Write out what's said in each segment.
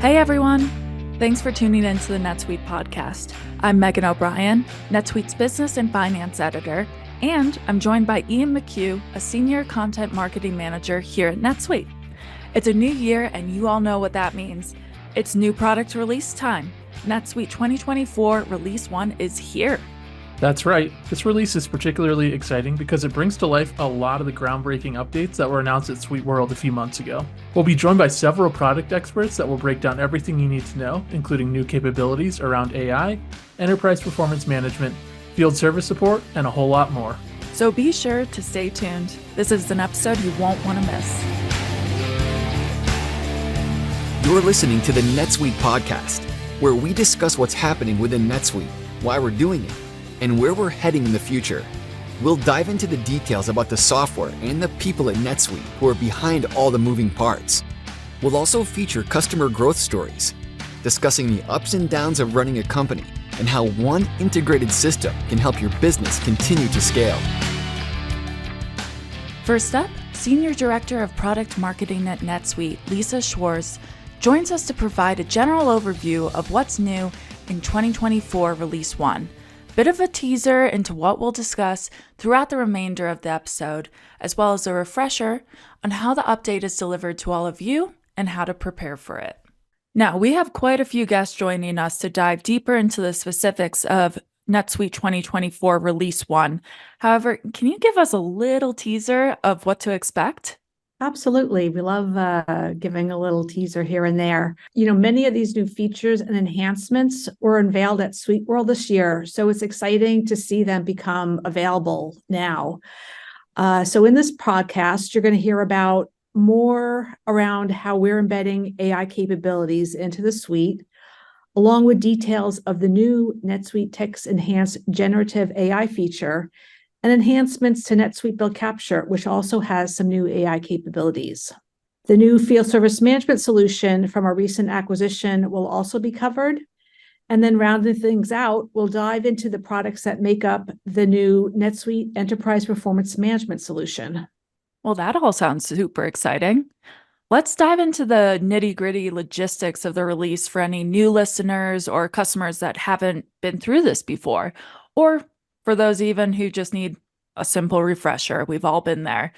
Hey everyone! Thanks for tuning in to the NetSuite podcast. I'm Megan O'Brien, NetSuite's business and finance editor, and I'm joined by McCue, a senior content marketing manager here at NetSuite. It's a new year and you all know what that means. It's new product release time. NetSuite 2024 Release 1 is here. That's right. This release is particularly exciting because it brings to life a lot of the groundbreaking updates that were announced at SuiteWorld a few months ago. We'll be joined by several product experts that will break down everything you need to know, including new capabilities around AI, enterprise performance management, field service support, and a whole lot more. So be sure to stay tuned. This is an episode you won't want to miss. You're listening to the NetSuite podcast, where we discuss what's happening within NetSuite, why we're doing it, and where we're heading in the future. We'll dive into the details about the software and the people at NetSuite who are behind all the moving parts. We'll also feature customer growth stories, discussing the ups and downs of running a company and how one integrated system can help your business continue to scale. First up, Senior Director of Product Marketing at NetSuite, Lisa Schwarz, joins us to provide a general overview of what's new in 2024 Release 1. Bit of a teaser into what we'll discuss throughout the remainder of the episode, as well as a refresher on how the update is delivered to all of you and how to prepare for it. Now, we have quite a few guests joining us to dive deeper into the specifics of NetSuite 2024 Release 1. However, can you give us a little teaser of what to expect? Absolutely. We love giving a little teaser here and there. Many of these new features and enhancements were unveiled at SuiteWorld this year, so it's exciting to see them become available now. So in this podcast, you're going to hear about more around how we're embedding AI capabilities into the suite, along with details of the new NetSuite Text Enhance generative AI feature, and enhancements to NetSuite Bill Capture, which also has some new AI capabilities. The new field service management solution from our recent acquisition will also be covered. And then rounding things out, we'll dive into the products that make up the new NetSuite Enterprise Performance Management solution. Well, that all sounds super exciting. Let's dive into the nitty-gritty logistics of the release for any new listeners or customers that haven't been through this before, or for those even who just need a simple refresher. We've all been there.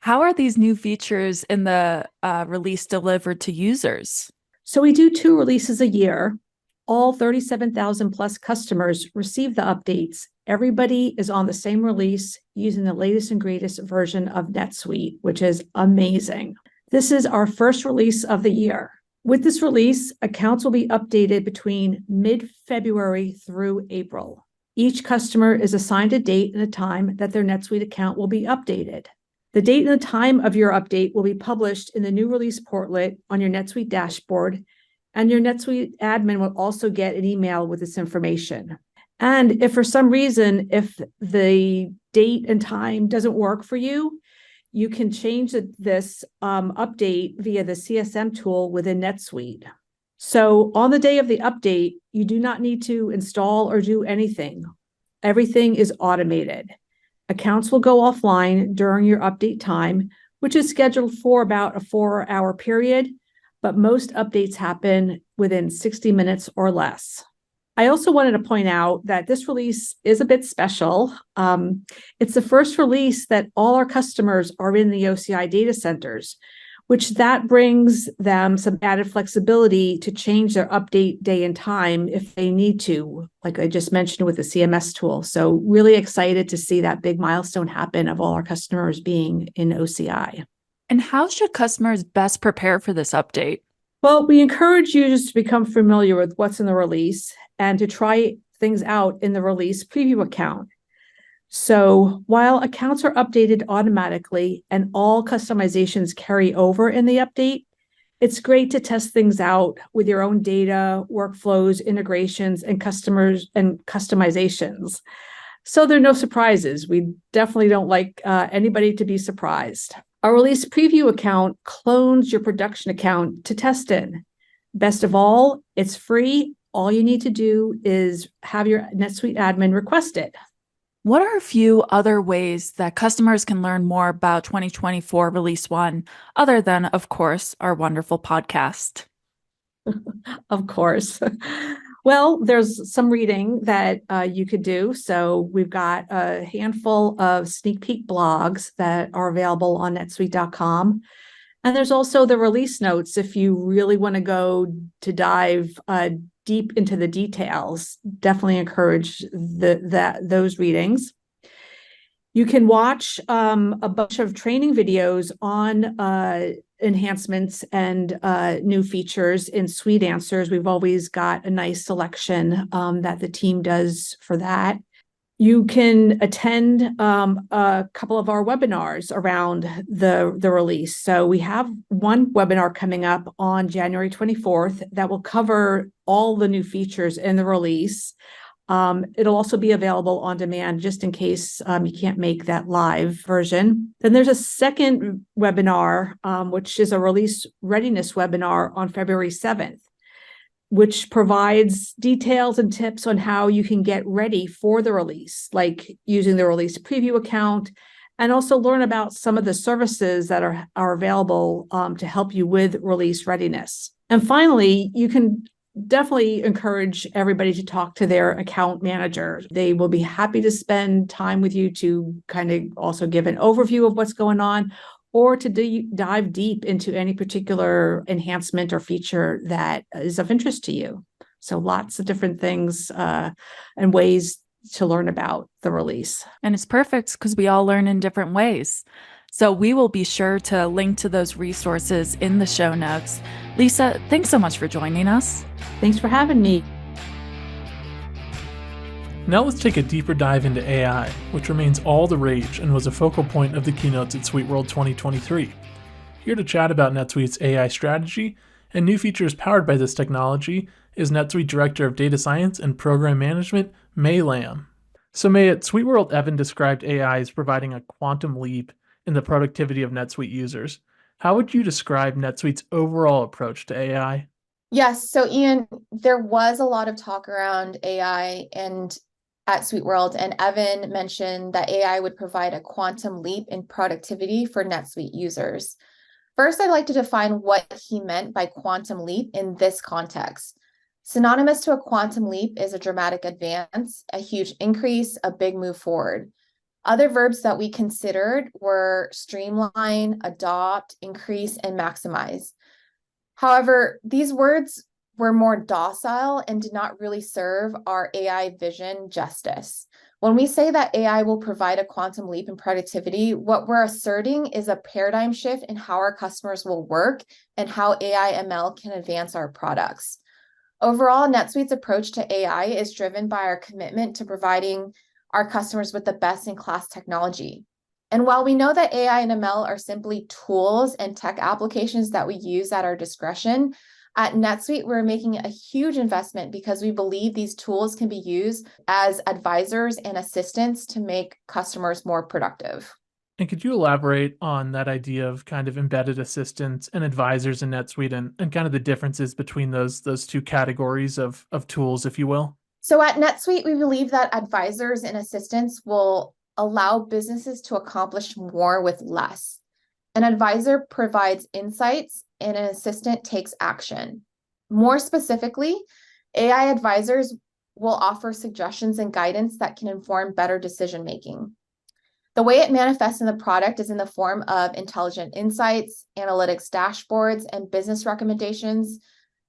How are these new features in the release delivered to users? So we do 2 releases a year. All 37,000 plus customers receive the updates. Everybody is on the same release using the latest and greatest version of NetSuite, which is amazing. This is our first release of the year. With this release, accounts will be updated between mid-February through April. Each customer is assigned a date and a time that their NetSuite account will be updated. The date and the time of your update will be published in the new release portlet on your NetSuite dashboard, and your NetSuite admin will also get an email with this information. And if for some reason, if the date and time doesn't work for you, you can change this update via the CSM tool within NetSuite. So on the day of the update, you do not need to install or do anything. Everything is automated. Accounts will go offline during your update time, which is scheduled for about a 4-hour period, but most updates happen within 60 minutes or less. I also wanted to point out that this release is a bit special. It's the first release that all our customers are in the OCI data centers, which that brings them some added flexibility to change their update day and time if they need to, like I just mentioned with the CMS tool. So really excited to see that big milestone happen of all our customers being in OCI. And how should customers best prepare for this update? Well, we encourage users to become familiar with what's in the release and to try things out in the release preview account. So while accounts are updated automatically and all customizations carry over in the update, it's great to test things out with your own data, workflows, integrations, and customers and customizations. So there are no surprises. We definitely don't like anybody to be surprised. Our release preview account clones your production account to test in. Best of all, it's free. All you need to do is have your NetSuite admin request it. What are a few other ways that customers can learn more about 2024 Release 1, other than, of course, our wonderful podcast? Of course. Well, there's some reading that you could do. So we've got a handful of sneak peek blogs that are available on netsuite.com. And there's also the release notes if you really want to go to dive deep into the details. Definitely encourage those readings. You can watch a bunch of training videos on enhancements and new features in Suite Answers. We've always got a nice selection that the team does for that. You can attend a couple of our webinars around the release. So we have one webinar coming up on January 24th that will cover all the new features in the release. It'll also be available on demand just in case you can't make that live version. Then there's a second webinar, which is a release readiness webinar on February 7th, which provides details and tips on how you can get ready for the release, like using the release preview account, and also learn about some of the services that are available to help you with release readiness. And finally, you can definitely encourage everybody to talk to their account manager. They will be happy to spend time with you to kind of also give an overview of what's going on, or to dive deep into any particular enhancement or feature that is of interest to you. So lots of different things and ways to learn about the release. And it's perfect because we all learn in different ways. So we will be sure to link to those resources in the show notes. Lisa, thanks so much for joining us. Thanks for having me. Now let's take a deeper dive into AI, which remains all the rage and was a focal point of the keynotes at SuiteWorld 2023. Here to chat about NetSuite's AI strategy and new features powered by this technology is NetSuite Director of Data Science and Program Management, May Lamb. So May, at SuiteWorld, Evan described AI as providing a quantum leap in the productivity of NetSuite users. How would you describe NetSuite's overall approach to AI? Yes, so Ian, there was a lot of talk around AI and at SuiteWorld, and Evan mentioned that AI would provide a quantum leap in productivity for NetSuite users. First, I'd like to define what he meant by quantum leap in this context. Synonymous to a quantum leap is a dramatic advance, a huge increase, a big move forward. Other verbs that we considered were streamline, adopt, increase, and maximize. However, these words were more docile and did not really serve our AI vision justice. When we say that AI will provide a quantum leap in productivity, what we're asserting is a paradigm shift in how our customers will work and how AI ML can advance our products. Overall, NetSuite's approach to AI is driven by our commitment to providing our customers with the best-in-class technology. And while we know that AI and ML are simply tools and tech applications that we use at our discretion, at NetSuite, we're making a huge investment because we believe these tools can be used as advisors and assistants to make customers more productive. And could you elaborate on that idea of kind of embedded assistants and advisors in NetSuite and kind of the differences between those two categories of tools, if you will? So at NetSuite, we believe that advisors and assistants will allow businesses to accomplish more with less. An advisor provides insights and an assistant takes action. More specifically, AI advisors will offer suggestions and guidance that can inform better decision-making. The way it manifests in the product is in the form of intelligent insights, analytics dashboards, and business recommendations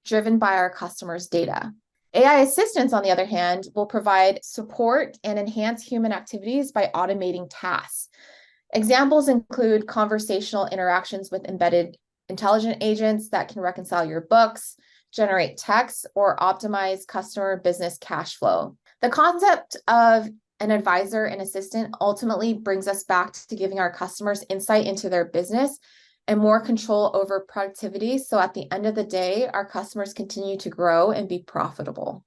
driven by our customers' data. AI assistants, on the other hand, will provide support and enhance human activities by automating tasks. Examples include conversational interactions with embedded intelligent agents that can reconcile your books, generate text, or optimize customer business cash flow. The concept of an advisor and assistant ultimately brings us back to giving our customers insight into their business and more control over productivity. So at the end of the day, our customers continue to grow and be profitable.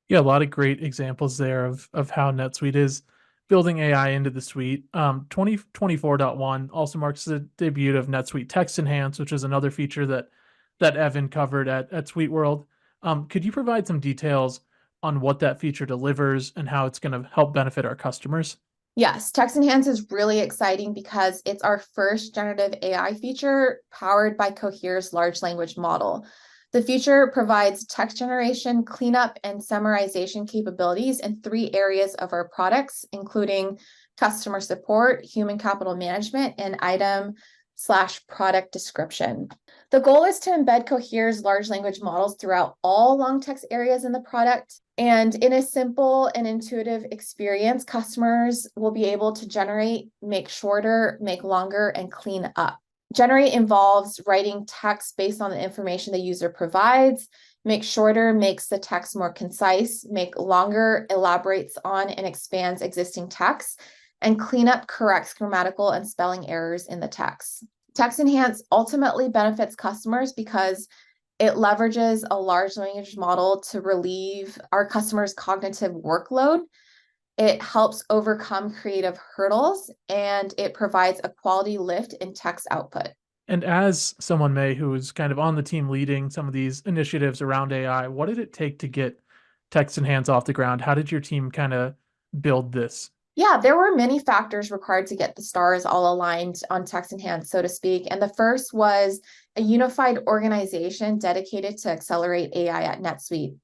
Yeah, a lot of great examples there of how NetSuite is building AI into the suite. 2024.1 also marks the debut of NetSuite Text Enhance, which is another feature that Evan covered at SuiteWorld. Could you provide some details on what that feature delivers and how it's going to help benefit our customers? Yes, Text Enhance is really exciting because it's our first generative AI feature powered by Cohere's large language model. The feature provides text generation, cleanup, and summarization capabilities in 3 areas of our products, including customer support, human capital management, and item/product description. The goal is to embed Cohere's large language models throughout all long text areas in the product. And in a simple and intuitive experience, customers will be able to generate, make shorter, make longer, and clean up. Generate involves writing text based on the information the user provides. Make shorter makes the text more concise. Make longer elaborates on and expands existing text. And cleanup corrects grammatical and spelling errors in the text. Text Enhance ultimately benefits customers because it leverages a large language model to relieve our customers' cognitive workload. It helps overcome creative hurdles, and it provides a quality lift in text output. And as someone, May, who is kind of on the team leading some of these initiatives around AI, what did it take to get Text Enhance off the ground? How did your team kind of build this? Yeah, there were many factors required to get the stars all aligned on Text Enhance, so to speak. And the first was a unified organization dedicated to accelerate AI at NetSuite.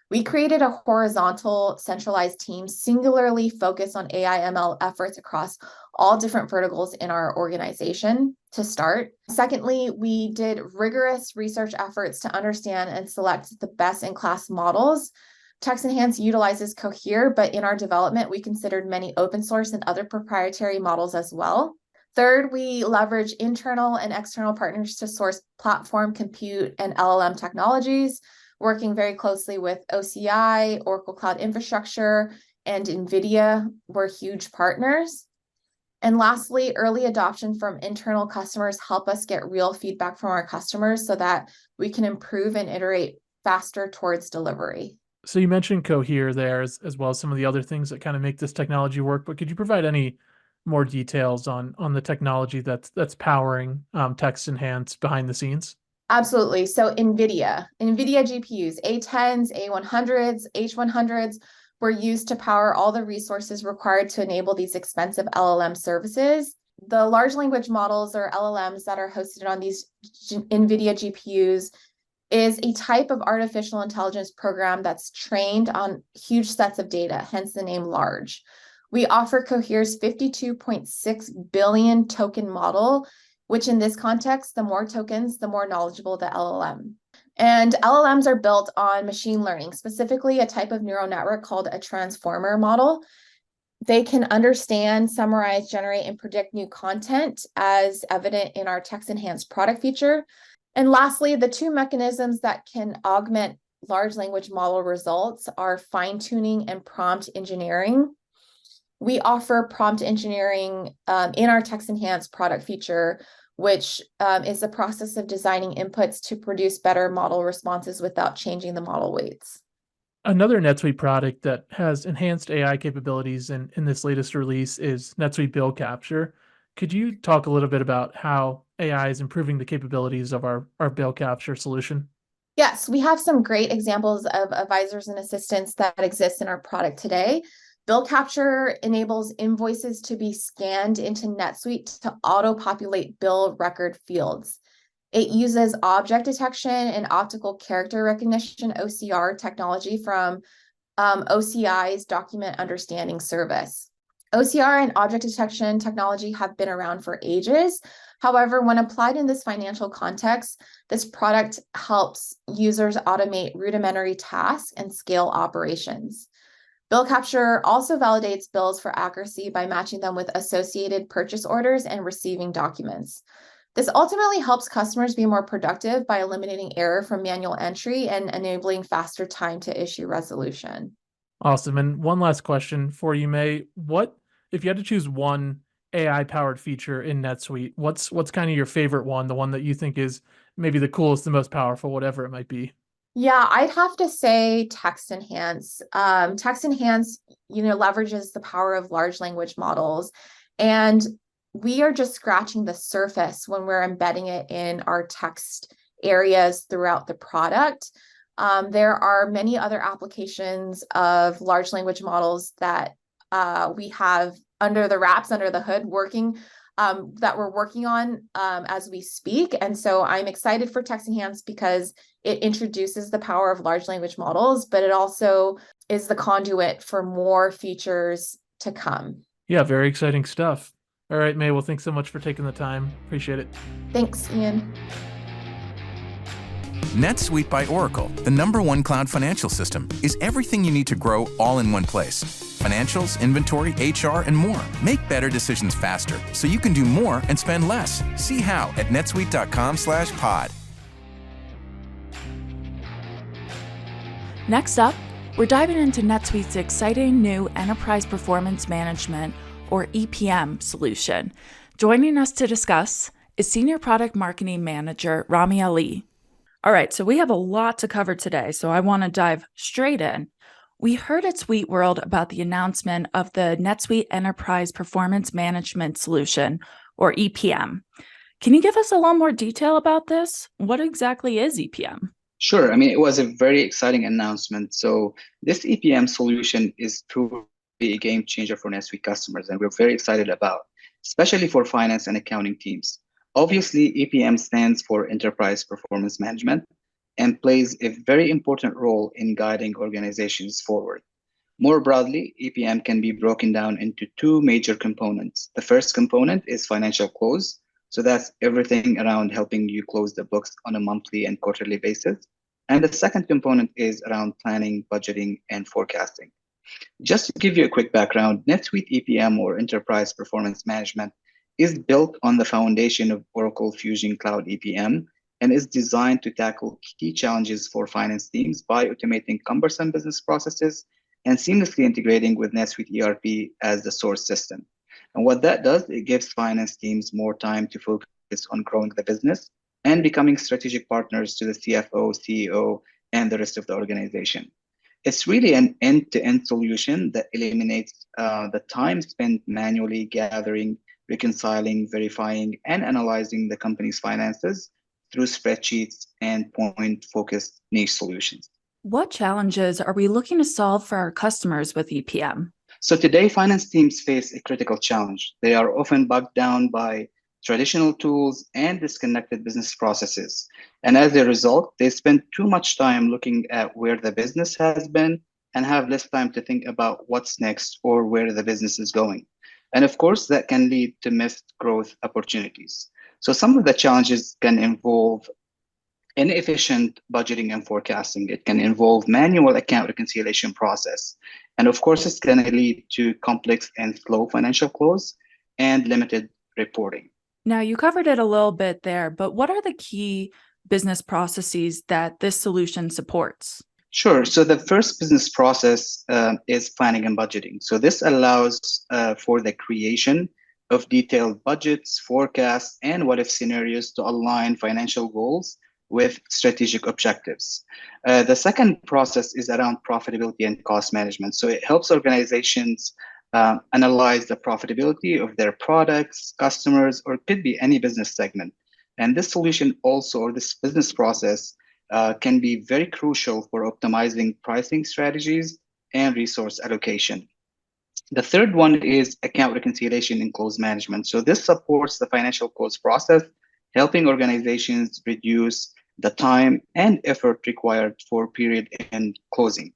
We created a horizontal centralized team singularly focused on AI ML efforts across all different verticals in our organization to start. Secondly, we did rigorous research efforts to understand and select the best in class models. Text Enhance utilizes Cohere, but in our development, we considered many open source and other proprietary models as well. Third, we leverage internal and external partners to source platform, compute, and LLM technologies, working very closely with OCI, Oracle Cloud Infrastructure, and NVIDIA were huge partners. And lastly, early adoption from internal customers help us get real feedback from our customers so that we can improve and iterate faster towards delivery. So you mentioned Cohere there as well as some of the other things that kind of make this technology work, but could you provide any more details on the technology that's powering Text Enhance behind the scenes? Absolutely. So NVIDIA GPUs, A10s, A100s, H100s were used to power all the resources required to enable these expensive LLM services. The large language models or LLMs that are hosted on these NVIDIA GPUs is a type of artificial intelligence program that's trained on huge sets of data, hence the name large. We offer Cohere's 52.6 billion token model, which in this context, the more tokens, the more knowledgeable the LLM. And LLMs are built on machine learning, specifically a type of neural network called a transformer model. They can understand, summarize, generate, and predict new content as evident in our Text Enhance product feature. And lastly, the 2 mechanisms that can augment large language model results are fine-tuning and prompt engineering. We offer prompt engineering in our Text Enhance product feature, which is the process of designing inputs to produce better model responses without changing the model weights. Another NetSuite product that has enhanced AI capabilities in this latest release is NetSuite Bill Capture. Could you talk a little bit about how AI is improving the capabilities of our bill capture solution? Yes, we have some great examples of advisors and assistants that exist in our product today. Bill Capture enables invoices to be scanned into NetSuite to auto-populate bill record fields. It uses object detection and optical character recognition, OCR technology from OCI's Document Understanding Service. OCR and object detection technology have been around for ages. However, when applied in this financial context, this product helps users automate rudimentary tasks and scale operations. Bill Capture also validates bills for accuracy by matching them with associated purchase orders and receiving documents. This ultimately helps customers be more productive by eliminating error from manual entry and enabling faster time to issue resolution. Awesome. And one last question for you, May. What, if you had to choose one AI-powered feature in NetSuite, what's kind of your favorite one, the one that you think is maybe the coolest, the most powerful, whatever it might be? Yeah, I'd have to say Text Enhance. Text Enhance, leverages the power of large language models, and we are just scratching the surface when we're embedding it in our text areas throughout the product. There are many other applications of large language models that we have under the wraps, under the hood, working that we're working on as we speak. And so I'm excited for Text Enhance because it introduces the power of large language models, but it also is the conduit for more features to come. Yeah, very exciting stuff. All right, May, well, thanks so much for taking the time. Appreciate it. Thanks, Ian. NetSuite by Oracle, the #1 cloud financial system, is everything you need to grow all in one place. Financials, inventory, HR, and more. Make better decisions faster so you can do more and spend less. See how at netsuite.com/pod. Next up, we're diving into NetSuite's exciting new Enterprise Performance Management, or EPM, solution. Joining us to discuss is Senior Product Marketing Manager Rami Ali. All right, so we have a lot to cover today, so I want to dive straight in. We heard at SuiteWorld about the announcement of the NetSuite Enterprise Performance Management Solution, or EPM. Can you give us a little more detail about this? What exactly is EPM? Sure. I mean, it was a very exciting announcement. So this EPM solution is truly a game changer for NetSuite customers, and we're very excited about, especially for finance and accounting teams. Obviously, EPM stands for Enterprise Performance Management and plays a very important role in guiding organizations forward. More broadly, EPM can be broken down into two major components. The first component is financial close. So that's everything around helping you close the books on a monthly and quarterly basis. And the second component is around planning, budgeting, and forecasting. Just to give you a quick background, NetSuite EPM, or Enterprise Performance Management, is built on the foundation of Oracle Fusion Cloud EPM and is designed to tackle key challenges for finance teams by automating cumbersome business processes and seamlessly integrating with NetSuite ERP as the source system. And what that does, it gives finance teams more time to focus on growing the business and becoming strategic partners to the CFO, CEO, and the rest of the organization. It's really an end-to-end solution that eliminates the time spent manually gathering, reconciling, verifying, and analyzing the company's finances through spreadsheets and point-focused niche solutions. What challenges are we looking to solve for our customers with EPM? So today, finance teams face a critical challenge. They are often bogged down by traditional tools and disconnected business processes. And as a result, they spend too much time looking at where the business has been and have less time to think about what's next or where the business is going. And of course, that can lead to missed growth opportunities. So some of the challenges can involve inefficient budgeting and forecasting. It can involve manual account reconciliation process. And of course, it's going to lead to complex and slow financial close and limited reporting. Now, you covered it a little bit there, but what are the key business processes that this solution supports? Sure. So the first business process is planning and budgeting. So this allows for the creation of detailed budgets, forecasts, and what-if scenarios to align financial goals with strategic objectives. The second process is around profitability and cost management. So it helps organizations analyze the profitability of their products, customers, or it could be any business segment. And this solution also, or this business process, can be very crucial for optimizing pricing strategies and resource allocation. The third one is account reconciliation and close management. So this supports the financial close process, helping organizations reduce the time and effort required for period end closing.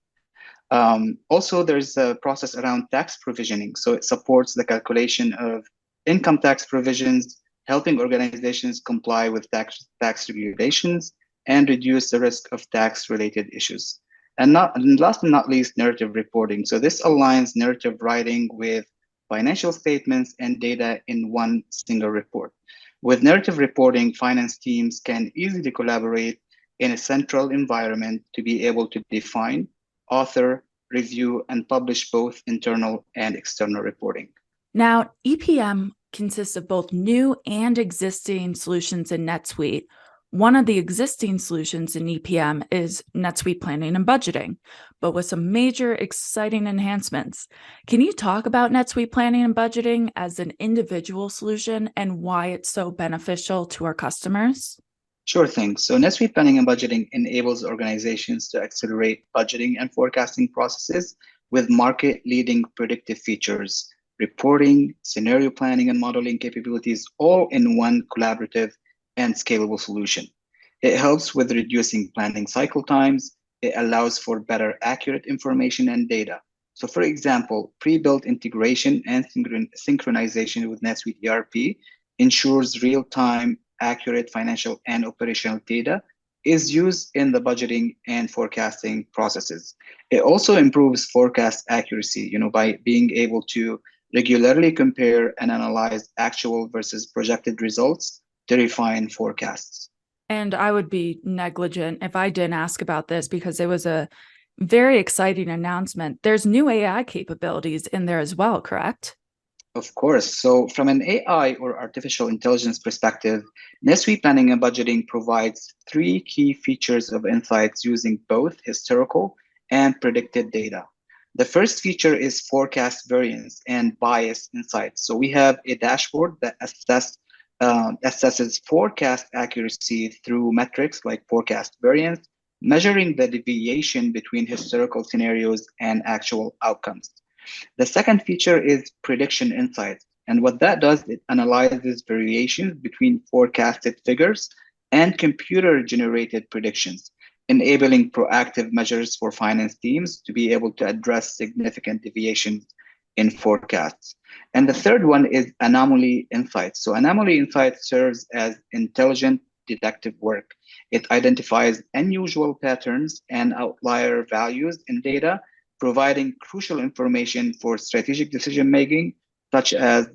Also, there's a process around tax provisioning. So it supports the calculation of income tax provisions, helping organizations comply with tax regulations and reduce the risk of tax-related issues. And last but not least, narrative reporting. So this aligns narrative writing with financial statements and data in one single report. With narrative reporting, finance teams can easily collaborate in a central environment to be able to define, author, review, and publish both internal and external reporting. Now, EPM consists of both new and existing solutions in NetSuite. One of the existing solutions in EPM is NetSuite Planning and Budgeting, but with some major exciting enhancements. Can you talk about NetSuite Planning and Budgeting as an individual solution and why it's so beneficial to our customers? Sure thing. So NetSuite Planning and Budgeting enables organizations to accelerate budgeting and forecasting processes with market-leading predictive features, reporting, scenario planning, and modeling capabilities all in one collaborative and scalable solution. It helps with reducing planning cycle times. It allows for better accurate information and data. So for example, pre-built integration and synchronization with NetSuite ERP ensures real-time, accurate financial and operational data is used in the budgeting and forecasting processes. It also improves forecast accuracy, by being able to regularly compare and analyze actual versus projected results to refine forecasts. And I would be negligent if I didn't ask about this because it was a very exciting announcement. There's new AI capabilities in there as well, correct? Of course. So from an AI or artificial intelligence perspective, NetSuite Planning and Budgeting provides three key features of insights using both historical and predicted data. The first feature is forecast variance and bias insights. So we have a dashboard that assesses forecast accuracy through metrics like forecast variance, measuring the deviation between historical scenarios and actual outcomes. The second feature is prediction insights. And what that does, it analyzes variations between forecasted figures and computer-generated predictions, enabling proactive measures for finance teams to be able to address significant deviations in forecasts. And the third one is anomaly insights. So anomaly insights serves as intelligent detective work. It identifies unusual patterns and outlier values in data, providing crucial information for strategic decision-making, such as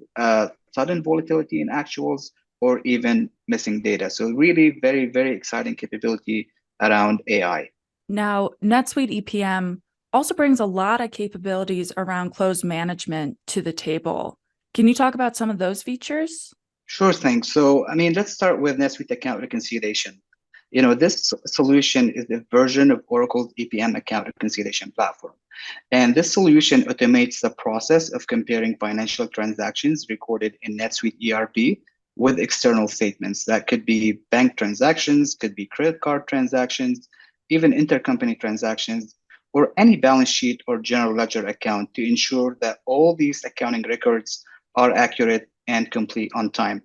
sudden volatility in actuals or even missing data. So really very, very exciting capability around AI. Now, NetSuite EPM also brings a lot of capabilities around close management to the table. Can you talk about some of those features? Sure thing. So, let's start with NetSuite Account Reconciliation. This solution is a version of Oracle's EPM account reconciliation platform. And this solution automates the process of comparing financial transactions recorded in NetSuite ERP with external statements. That could be bank transactions, could be credit card transactions, even intercompany transactions, or any balance sheet or general ledger account to ensure that all these accounting records are accurate and complete on time.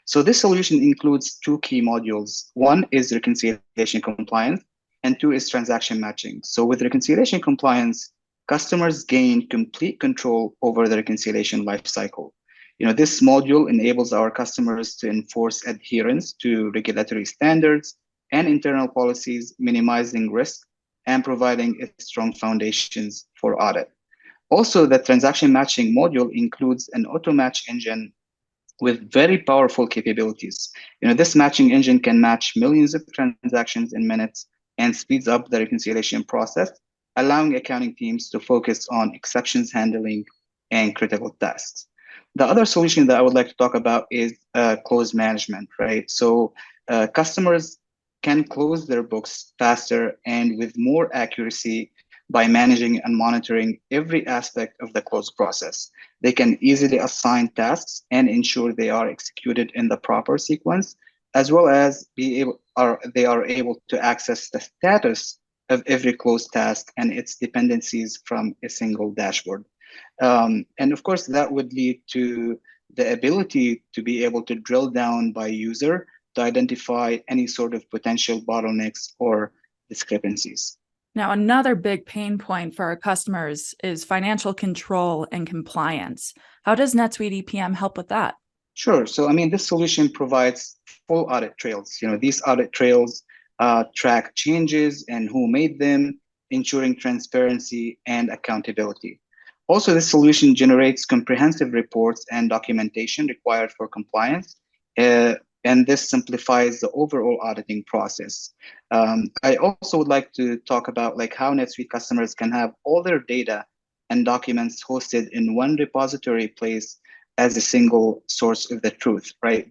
So this solution includes two key modules. One is reconciliation compliance, and two is transaction matching. So with reconciliation compliance, customers gain complete control over the reconciliation lifecycle. This module enables our customers to enforce adherence to regulatory standards and internal policies, minimizing risk and providing strong foundations for audit. Also, the transaction matching module includes an auto match engine with very powerful capabilities. This matching engine can match millions of transactions in minutes and speeds up the reconciliation process, allowing accounting teams to focus on exceptions handling and critical tasks. The other solution that I would like to talk about is close management, right? So customers can close their books faster and with more accuracy by managing and monitoring every aspect of the close process. They can easily assign tasks and ensure they are executed in the proper sequence, as well as they are able to access the status of every closed task and its dependencies from a single dashboard. And of course, that would lead to the ability to be able to drill down by user to identify any sort of potential bottlenecks or discrepancies. Now, another big pain point for our customers is financial control and compliance. How does NetSuite EPM help with that? Sure. So, this solution provides full audit trails. These audit trails track changes and who made them, ensuring transparency and accountability. Also, this solution generates comprehensive reports and documentation required for compliance. And this simplifies the overall auditing process. I also would like to talk about how NetSuite customers can have all their data and documents hosted in one repository place as a single source of the truth, right?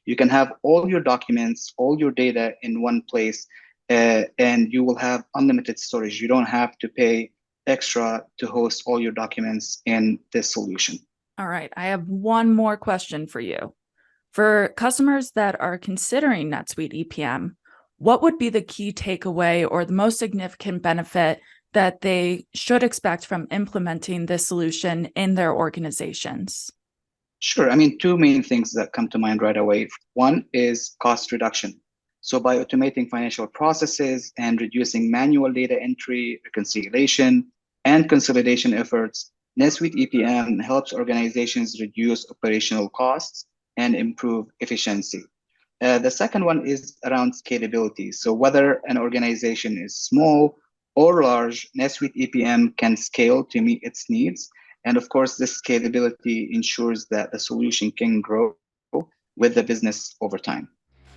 You can have all your documents, all your data in one place, and you will have unlimited storage. You don't have to pay extra to host all your documents in this solution. All right, I have one more question for you. For customers that are considering NetSuite EPM, what would be the key takeaway or the most significant benefit that they should expect from implementing this solution in their organizations? Sure. I mean, two main things that come to mind right away. One is cost reduction. So by automating financial processes and reducing manual data entry, reconciliation, and consolidation efforts, NetSuite EPM helps organizations reduce operational costs and improve efficiency. The second one is around scalability. So whether an organization is small or large, NetSuite EPM can scale to meet its needs. And of course, this scalability ensures that the solution can grow with the business over time.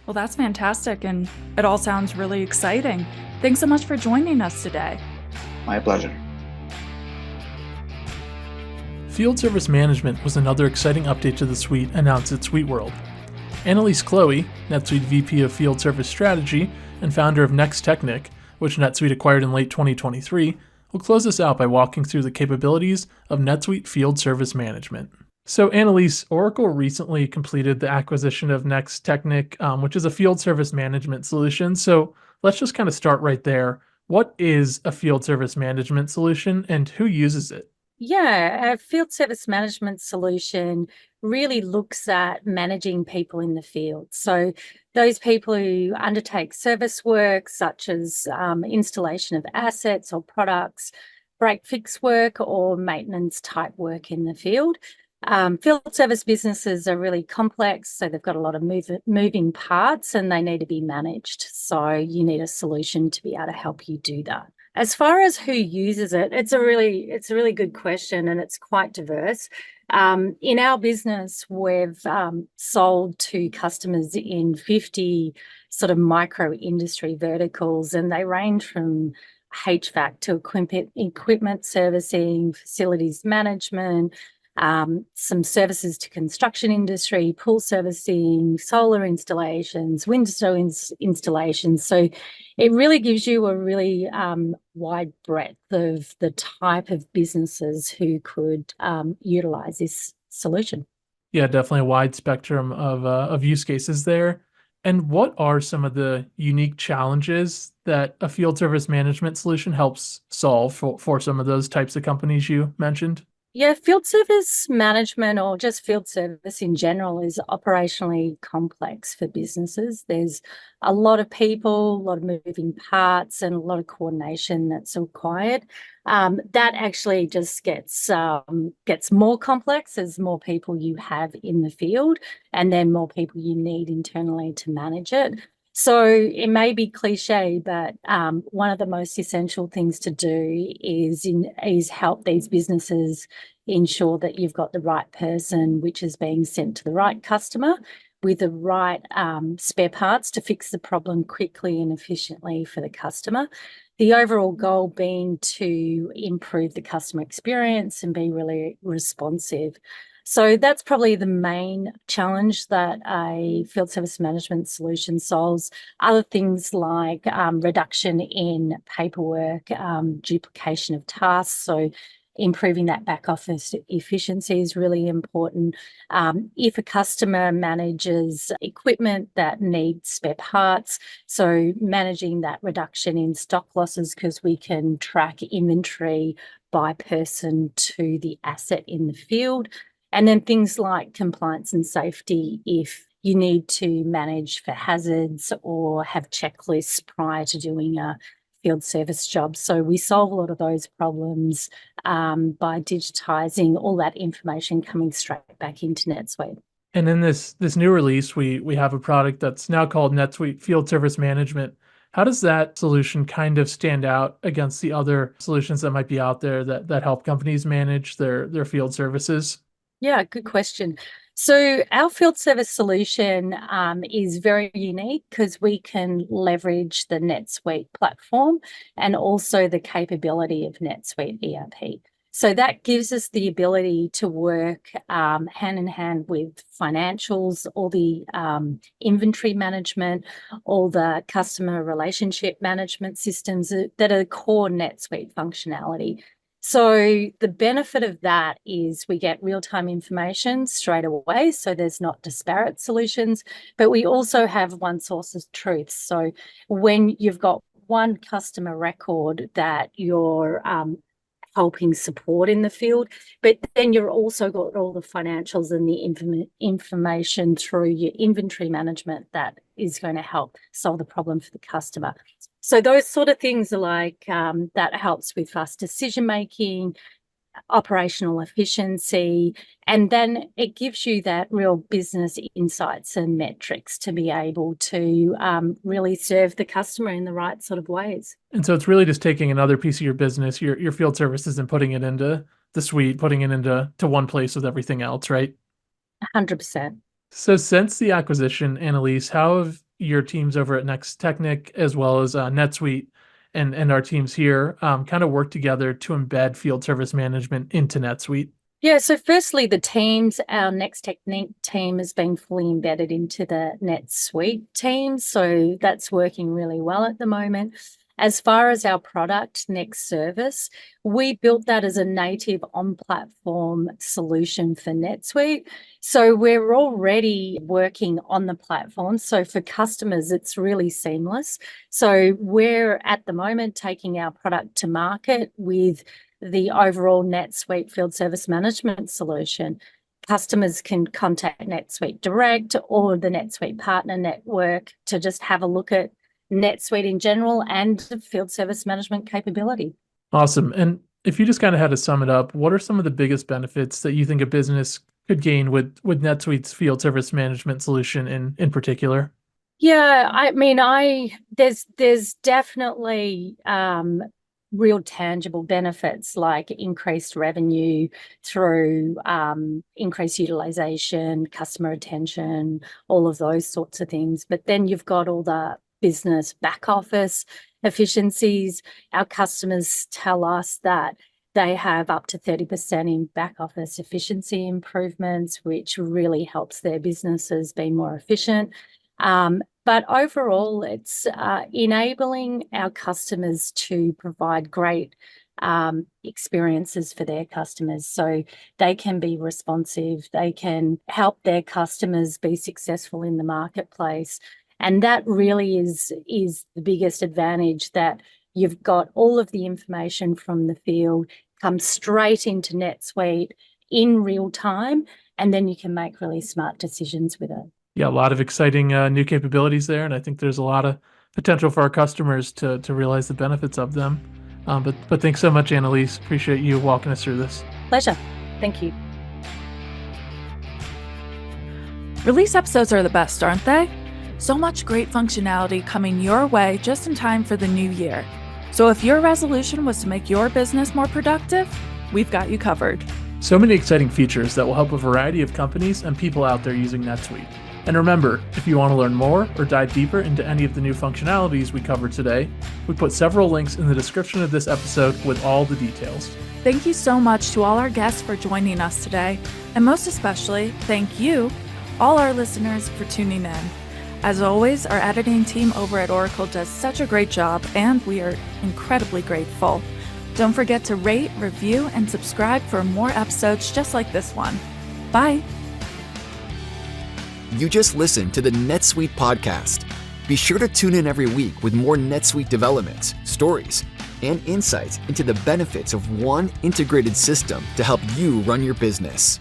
Well, that's fantastic, and it all sounds really exciting. Thanks so much for joining us today. My pleasure. Field Service Management was another exciting update to the suite announced at SuiteWorld. Annaliese Kloe, NetSuite VP of Field Service Strategy and founder of Technik, which NetSuite acquired in late 2023, will close us out by walking through the capabilities of NetSuite Field Service Management. So, Annaliese, Oracle recently completed the acquisition of Technik, which is a field service management solution. So, let's just kind of start right there. What is a field service management solution and who uses it? Yeah, a field service management solution really looks at managing people in the field. So those people who undertake service work, such as installation of assets or products, break fix work, or maintenance type work in the field. Field service businesses are really complex, so they've got a lot of moving parts and they need to be managed. So you need a solution to be able to help you do that. As far as who uses it, it's a really good question, and it's quite diverse. In our business, we've sold to customers in 50 sort of micro industry verticals, and they range from HVAC to equipment servicing, facilities management, some services to construction industry, pool servicing, solar installations, window installations. So it really gives you a really wide breadth of the type of businesses who could utilize this solution. Yeah, definitely a wide spectrum of use cases there. And what are some of the unique challenges that a field service management solution helps solve for some of those types of companies you mentioned? Yeah, field service management, or just field service in general, is operationally complex for businesses. There's a lot of people, a lot of moving parts, and a lot of coordination that's required. That actually just gets more complex as more people you have in the field, and then more people you need internally to manage it. So it may be cliche, but one of the most essential things to do is help these businesses ensure that you've got the right person, which is being sent to the right customer with the right spare parts to fix the problem quickly and efficiently for the customer. The overall goal being to improve the customer experience and be really responsive. So that's probably the main challenge that a field service management solution solves. Other things like reduction in paperwork, duplication of tasks. So improving that back office efficiency is really important. If a customer manages equipment that needs spare parts, so managing that reduction in stock losses, because we can track inventory by person to the asset in the field. And then things like compliance and safety, if you need to manage for hazards or have checklists prior to doing a field service job. So we solve a lot of those problems by digitizing all that information coming straight back into NetSuite. And in this new release, we have a product that's now called NetSuite Field Service Management. How does that solution kind of stand out against the other solutions that might be out there that help companies manage their field services? Yeah, good question. So our field service solution is very unique because we can leverage the NetSuite platform and also the capability of NetSuite ERP. So that gives us the ability to work hand in hand with financials, all the inventory management, all the customer relationship management systems that are core NetSuite functionality. So the benefit of that is we get real-time information straight away, so there's not disparate solutions, but we also have one source of truth. So when you've got one customer record that you're helping support in the field, but then you're also got all the financials and the information through your inventory management that is going to help solve the problem for the customer. So those sort of things are like that helps with fast decision making, operational efficiency, and then it gives you that real business insights and metrics to be able to really serve the customer in the right sort of ways. And so it's really just taking another piece of your business, your field services, and putting it into the suite, putting it into one place with everything else, right? 100%. So since the acquisition, Annaliese, how have your teams over at Technik as well as NetSuite and our teams here kind of work together to embed field service management into NetSuite? Yeah, so firstly, the teams, our Technik team has been fully embedded into the NetSuite team. So that's working really well at the moment. As far as our product, Next Service, we built that as a native on-platform solution for NetSuite. So we're already working on the platform. So for customers, it's really seamless. So we're at the moment taking our product to market with the overall NetSuite field service management solution. Customers can contact NetSuite Direct or the NetSuite Partner Network to just have a look at NetSuite in general and the field service management capability. Awesome. And if you just kind of had to sum it up, what are some of the biggest benefits that you think a business could gain with NetSuite's field service management solution in particular? Yeah, I mean, there's definitely real tangible benefits like increased revenue through increased utilization, customer retention, all of those sorts of things. But then you've got all the business back office efficiencies. Our customers tell us that they have up to 30% in back office efficiency improvements, which really helps their businesses be more efficient. But overall, it's enabling our customers to provide great experiences for their customers so they can be responsive, they can help their customers be successful in the marketplace. And that really is the biggest advantage, that you've got all of the information from the field come straight into NetSuite in real time, and then you can make really smart decisions with it. Yeah, a lot of exciting new capabilities there, and I think there's a lot of potential for our customers to realize the benefits of them. But thanks so much, Annaliese. Appreciate you walking us through this. Pleasure. Thank you. Release episodes are the best, aren't they? So much great functionality coming your way just in time for the new year. So if your resolution was to make your business more productive, we've got you covered. So many exciting features that will help a variety of companies and people out there using NetSuite. And remember, if you want to learn more or dive deeper into any of the new functionalities we covered today, we put several links in the description of this episode with all the details. Thank you so much to all our guests for joining us today, and most especially, thank you, all our listeners, for tuning in. As always, our editing team over at Oracle does such a great job, and we are incredibly grateful. Don't forget to rate, review, and subscribe for more episodes just like this one. Bye! You just listened to the NetSuite podcast. Be sure to tune in every week with more NetSuite developments, stories, and insights into the benefits of one integrated system to help you run your business.